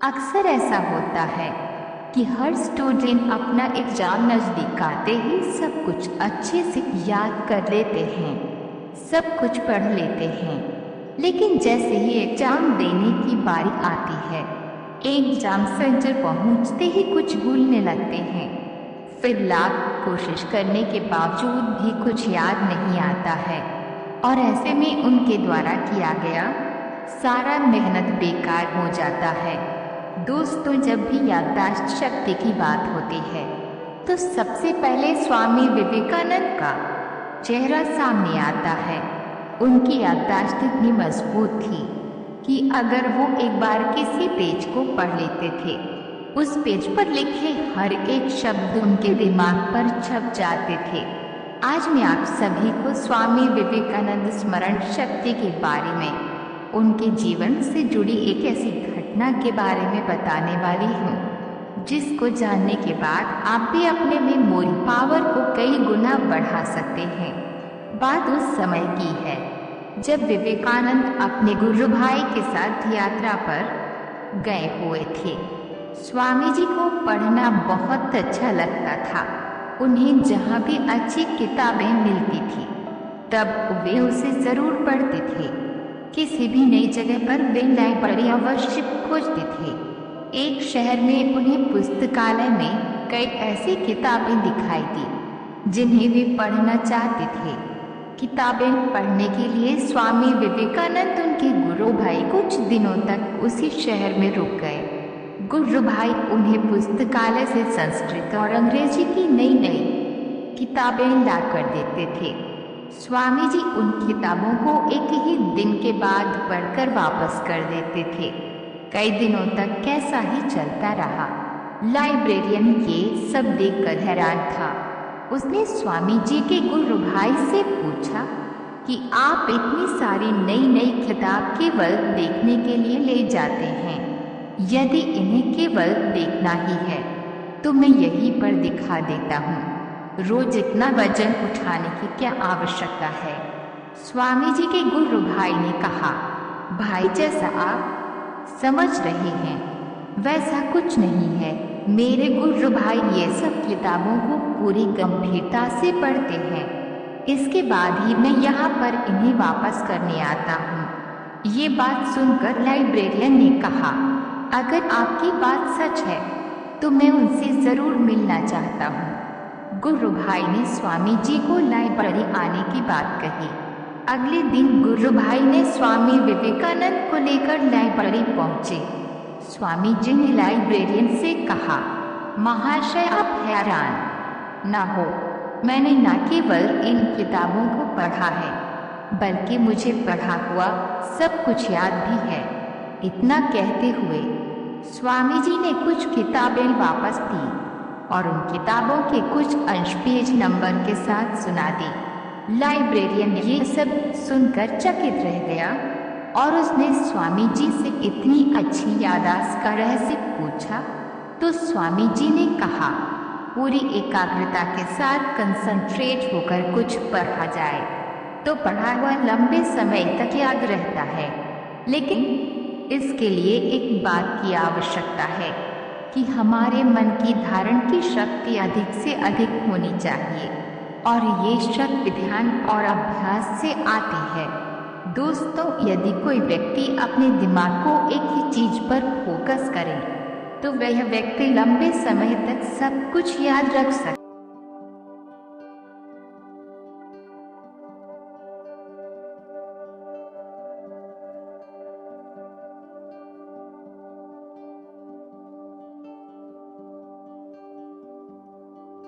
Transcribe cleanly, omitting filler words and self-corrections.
अक्सर ऐसा होता है कि हर स्टूडेंट अपना एग्जाम नज़दीक आते ही सब कुछ अच्छे से याद कर लेते हैं, सब कुछ पढ़ लेते हैं। लेकिन जैसे ही एग्जाम देने की बारी आती है, एग्जाम सेंटर पहुंचते ही कुछ भूलने लगते हैं। फिर लाख कोशिश करने के बावजूद भी कुछ याद नहीं आता है और ऐसे में उनके द्वारा किया गया सारा मेहनत बेकार हो जाता है। दोस्तों, जब भी याददाश्त शक्ति की बात होती है तो सबसे पहले स्वामी विवेकानंद का चेहरा सामने आता है। उनकी याददाश्त इतनी मजबूत थी कि अगर वो एक बार किसी पेज को पढ़ लेते थे, उस पेज पर लिखे हर एक शब्द उनके दिमाग पर छप जाते थे। आज मैं आप सभी को स्वामी विवेकानंद स्मरण शक्ति के बारे में, उनके जीवन से जुड़ी एक ऐसी घटना के बारे में बताने वाली हूँ जिसको जानने के बाद आप भी अपने मेमोरी पावर को कई गुना बढ़ा सकते हैं। बात उस समय की है जब विवेकानंद अपने गुरु भाई के साथ यात्रा पर गए हुए थे। स्वामी जी को पढ़ना बहुत अच्छा लगता था। उन्हें जहाँ भी अच्छी किताबें मिलती थी तब वे उसे ज़रूर पढ़ते थे। किसी भी नई जगह पर वे लाइब्रेरी अवश्य खोजते थे। एक शहर में उन्हें पुस्तकालय में कई ऐसी किताबें दिखाई दी जिन्हें वे पढ़ना चाहते थे। किताबें पढ़ने के लिए स्वामी विवेकानंद उनके गुरु भाई कुछ दिनों तक उसी शहर में रुक गए। गुरु भाई उन्हें पुस्तकालय से संस्कृत और अंग्रेजी की नई नई किताबें ला कर देते थे। स्वामी जी उन किताबों को एक ही दिन के बाद पढ़कर वापस कर देते थे। कई दिनों तक कैसा ही चलता रहा। लाइब्रेरियन ये सब देखकर हैरान था। उसने स्वामी जी के गुरु भाई से पूछा कि आप इतनी सारी नई नई किताब केवल देखने के लिए ले जाते हैं? यदि इन्हें केवल देखना ही है तो मैं यहीं पर दिखा देता हूँ। रोज इतना वजन उठाने की क्या आवश्यकता है? स्वामी जी के गुरु भाई ने कहा, भाई जैसा आप समझ रहे हैं वैसा कुछ नहीं है। मेरे गुरु भाई ये सब किताबों को पूरी गंभीरता से पढ़ते हैं। इसके बाद ही मैं यहाँ पर इन्हें वापस करने आता हूँ। ये बात सुनकर लाइब्रेरियन ने कहा, अगर आपकी बात सच है तो मैं उनसे ज़रूर मिलना चाहता हूँ। गुरु भाई ने स्वामी जी को लाइब्रेरी आने की बात कही। अगले दिन गुरु भाई ने स्वामी विवेकानंद को लेकर लाइब्रेरी पहुँचे। स्वामी जी ने लाइब्रेरियन से कहा, महाशय आप हैरान ना हो, मैंने न केवल इन किताबों को पढ़ा है बल्कि मुझे पढ़ा हुआ सब कुछ याद भी है। इतना कहते हुए स्वामी जी ने कुछ किताबें वापस दी और उन किताबों के कुछ अंश पेज नंबर के साथ सुना दी। लाइब्रेरियन ये सब सुनकर चकित रह गया और उसने स्वामी जी से इतनी अच्छी याददाश्त का रहस्य पूछा तो स्वामी जी ने कहा, पूरी एकाग्रता के साथ कंसंट्रेट होकर कुछ पढ़ा जाए तो पढ़ा हुआ लंबे समय तक याद रहता है। लेकिन इसके लिए एक बात की आवश्यकता है कि हमारे मन की धारण की शक्ति अधिक से अधिक होनी चाहिए और ये शक्ति ध्यान और अभ्यास से आती है। दोस्तों, यदि कोई व्यक्ति अपने दिमाग को एक ही चीज पर फोकस करे तो वह व्यक्ति लंबे समय तक सब कुछ याद रख सकता है।